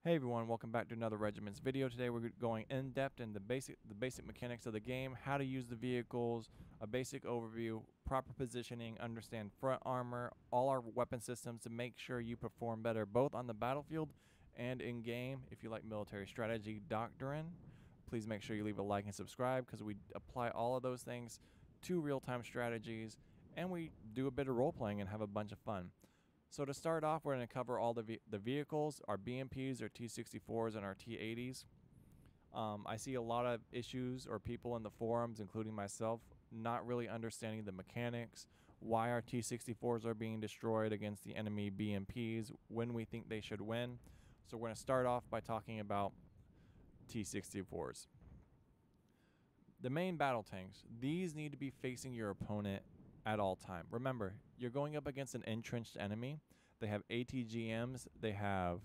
Hey everyone, welcome back to another Regiments video. Today we're going in depth in the basic mechanics of the game, how to use the vehicles, a basic overview, proper positioning, understand front armor, all our weapon systems to make sure you perform better both on the battlefield and in game. If you like military strategy doctrine, please make sure you leave a like and subscribe because we apply all of those things to real-time strategies and we do a bit of role playing and have a bunch of fun. So to start off, we're going to cover all the vehicles, our BMPs, our T-64s, and our T-80s. I see a lot of issues or people in the forums, including myself, not really understanding the mechanics, why our T-64s are being destroyed against the enemy BMPs, when we think they should win. So we're going to start off by talking about T-64s. The main battle tanks, these need to be facing your opponent at all time. Remember, you're going up against an entrenched enemy. They have ATGMs. They're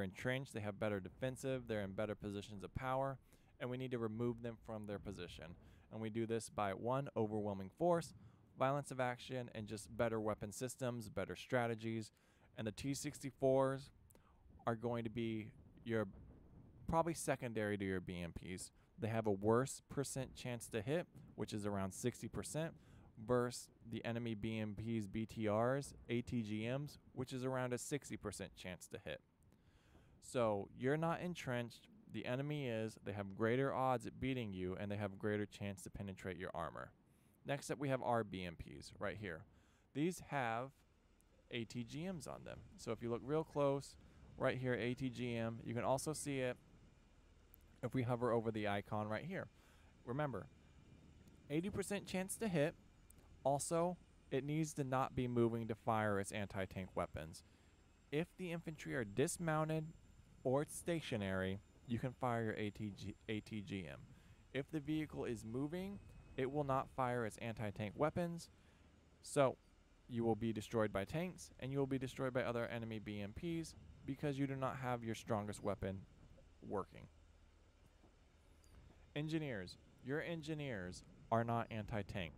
entrenched. They have better defensive. They're in better positions of power, and we need to remove them from their position. And we do this by one, overwhelming force, violence of action, and just better weapon systems, better strategies. And the T-64s are going to be your probably secondary to your BMPs. They have a worse percent chance to hit, which is around 60%. Versus the enemy BMPs, BTRs, ATGMs, which is around a 60% chance to hit. So you're not entrenched, the enemy is, they have greater odds at beating you, and they have greater chance to penetrate your armor. Next up, we have our BMPs right here. These have ATGMs on them. So if you look real close, right here, ATGM, you can also see it if we hover over the icon right here. Remember, 80% chance to hit. Also, it needs to not be moving to fire its anti-tank weapons. If the infantry are dismounted or stationary, you can fire your ATGM. If the vehicle is moving, it will not fire its anti-tank weapons, so you will be destroyed by tanks and you will be destroyed by other enemy BMPs because you do not have your strongest weapon working. Engineers. Your engineers are not anti-tank.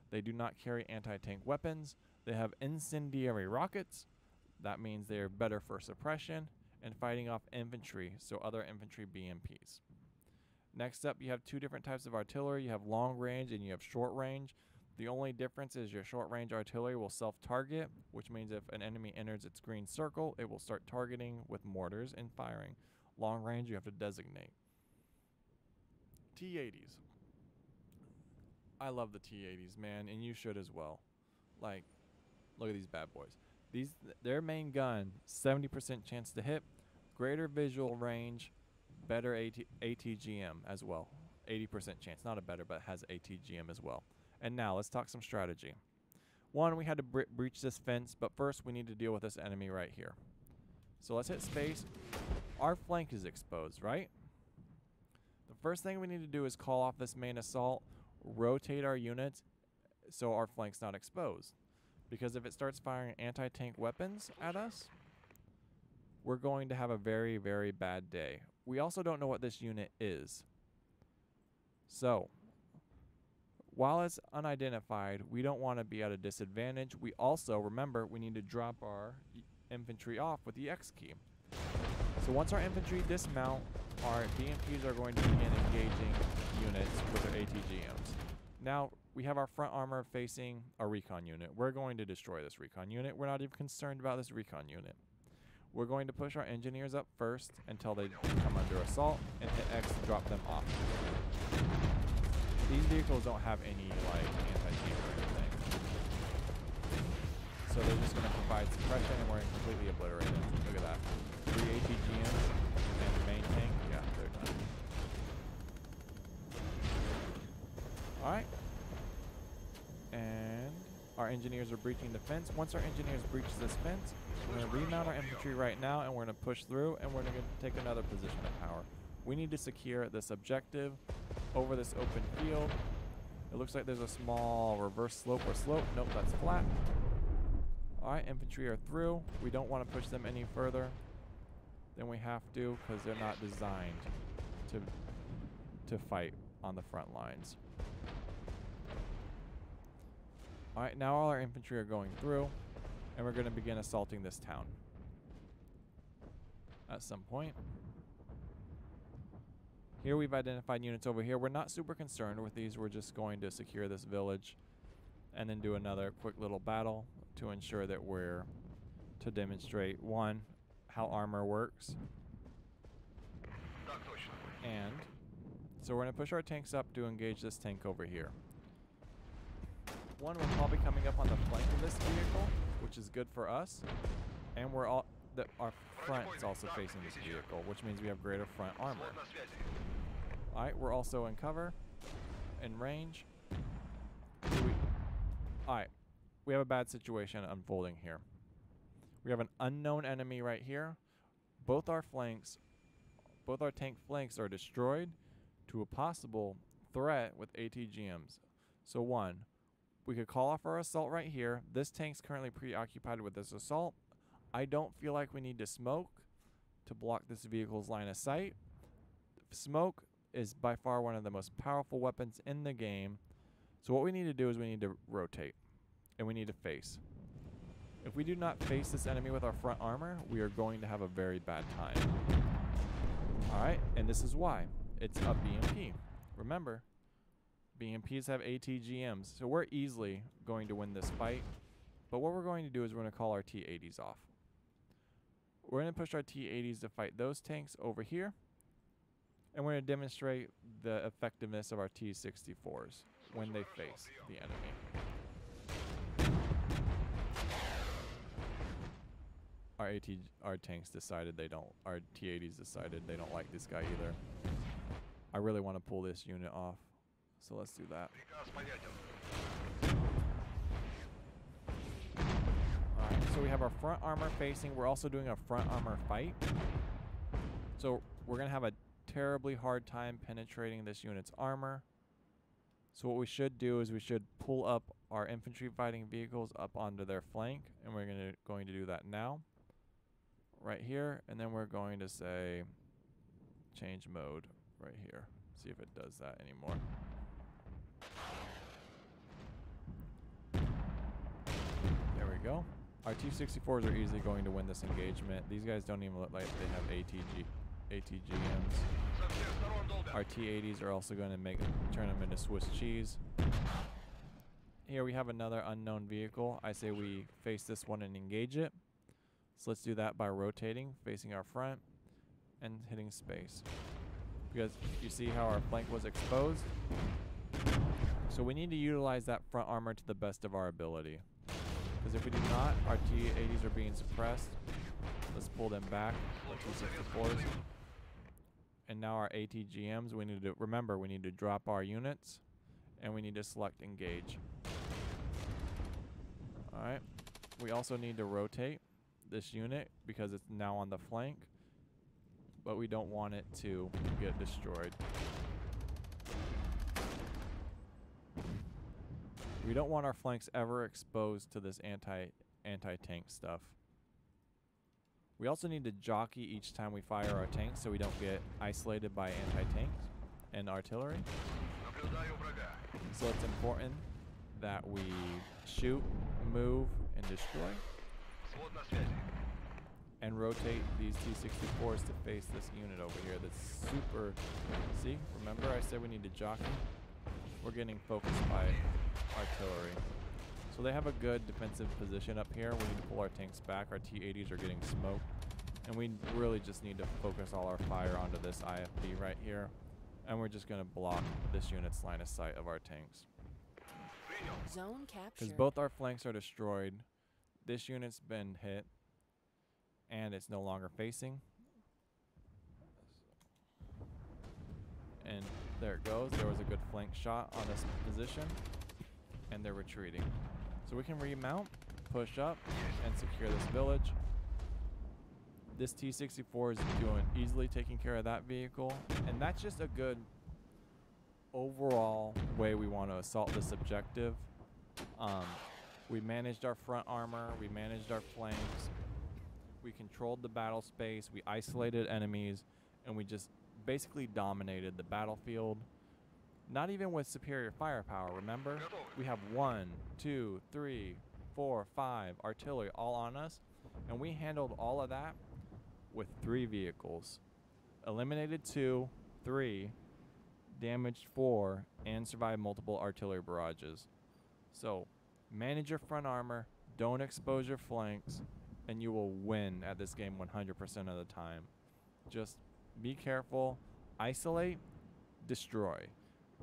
They do not carry anti-tank weapons. They have incendiary rockets. That means they're better for suppression and fighting off infantry, so other infantry BMPs. Next up, you have two different types of artillery. You have long range and you have short range. The only difference is your short range artillery will self-target, which means if an enemy enters its green circle, it will start targeting with mortars and firing. Long range, you have to designate. T-80s. I love the T-80s, man, and you should as well. Like, look at these bad boys. Their main gun, 70% chance to hit, greater visual range, better ATGM as well. 80% chance, not a better, but has ATGM as well. And now, let's talk some strategy. One, we had to breach this fence, but first we need to deal with this enemy right here. So let's hit space. Our flank is exposed, right? The first thing we need to do is call off this main assault, rotate our units so our flank's not exposed. Because if it starts firing anti-tank weapons at us, we're going to have a very, very bad day. We also don't know what this unit is. So, while it's unidentified, we don't want to be at a disadvantage. We also, remember, we need to drop our infantry off with the X key. So once our infantry dismount, our BMPs are going to begin engaging units with their ATGMs. Now, we have our front armor facing a recon unit. We're going to destroy this recon unit. We're not even concerned about this recon unit. We're going to push our engineers up first until they come under assault and hit X to drop them off. These vehicles don't have any anti-tank or anything. So they're just going to provide suppression and we're going to completely obliterate them. Look at that. 3 ATGMs and the main tank. Yeah, they're done. Alright. And our engineers are breaching the fence. Once our engineers breach this fence, we're going to remount our infantry right now and we're going to push through and we're going to take another position of power. We need to secure this objective over this open field. It looks like there's a small reverse slope or slope. Nope, that's flat. Alright, infantry are through. We don't want to push them any further than we have to because they're not designed to fight on the front lines. Alright, now all our infantry are going through, and we're going to begin assaulting this town. at some point. Here we've identified units over here. We're not super concerned with these. We're just going to secure this village and then do another quick little battle to ensure that we're to demonstrate, one, how armor works. And so we're going to push our tanks up to engage this tank over here. One, we're probably coming up on the flank of this vehicle, which is good for us. And we're all our front is also facing this vehicle, which means we have greater front armor. Alright, we're also in cover, in range. Alright, we have a bad situation unfolding here. We have an unknown enemy right here. Both our tank flanks are destroyed to a possible threat with ATGMs. So one, we could call off our assault right here. This tank's currently preoccupied with this assault. I don't feel like we need to smoke to block this vehicle's line of sight. Smoke is by far one of the most powerful weapons in the game. So what we need to do is we need to rotate and we need to face. If we do not face this enemy with our front armor, we are going to have a very bad time. Alright, and this is why. It's a BMP. Remember, BMPs have ATGMs, so we're easily going to win this fight. But what we're going to do is we're going to call our T-80s off. We're going to push our T-80s to fight those tanks over here. And we're going to demonstrate the effectiveness of our T-64s when they face the enemy. Our tanks decided they don't, our T-80s decided they don't like this guy either. I really want to pull this unit off, so let's do that. Alright, so we have our front armor facing. We're also doing a front armor fight. So we're going to have a terribly hard time penetrating this unit's armor. So what we should do is we should pull up our infantry fighting vehicles up onto their flank, and we're going to do that now. Right here, and then we're going to say change mode right here. See if it does that anymore. There we go. Our T-64s are easily going to win this engagement. These guys don't even look like they have ATGMs. Our T-80s are also going to turn them into Swiss cheese. Here we have another unknown vehicle. I say we face this one and engage it. So let's do that by rotating, facing our front, and hitting space. Because you see how our flank was exposed? So we need to utilize that front armor to the best of our ability. Because if we do not, our T-80s are being suppressed. Let's pull them back, our T-64s. And now our ATGMs, we need to, remember, we need to drop our units, and we need to select engage. Alright, we also need to rotate this unit because it's now on the flank, but we don't want it to get destroyed. We don't want our flanks ever exposed to this anti-tank stuff. We also need to jockey each time we fire our tanks so we don't get isolated by anti-tanks and artillery. So it's important that we shoot, move, and destroy. And rotate these T-64s to face this unit over here that's super... See, remember I said we need to jockey? We're getting focused by artillery. So they have a good defensive position up here. We need to pull our tanks back. Our T-80s are getting smoked. And we really just need to focus all our fire onto this IFB right here. And we're just going to block this unit's line of sight of our tanks. Zone captured. Because both our flanks are destroyed. This unit's been hit. And it's no longer facing. And there it goes. There was a good flank shot on this position. And they're retreating. So we can remount, push up, and secure this village. This T-64 is easily taking care of that vehicle. And that's just a good overall way we want to assault this objective. We managed our front armor. We managed our flanks. We controlled the battle space. We isolated enemies. And we just basically dominated the battlefield. Not even with superior firepower, remember? We have 1, 2, 3, 4, 5 artillery all on us. And we handled all of that with 3 vehicles. Eliminated 2, 3, damaged 4, and survived multiple artillery barrages. So, manage your front armor, don't expose your flanks, and you will win at this game 100% of the time. Just be careful, isolate, destroy.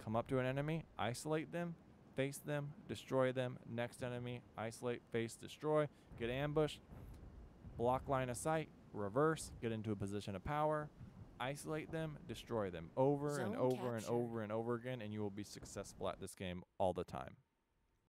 Come up to an enemy, isolate them, face them, destroy them. Next enemy, isolate, face, destroy. Get ambushed, block line of sight, reverse, get into a position of power, isolate them, destroy them over and Zone over and captured. over and over again, and you will be successful at this game all the time.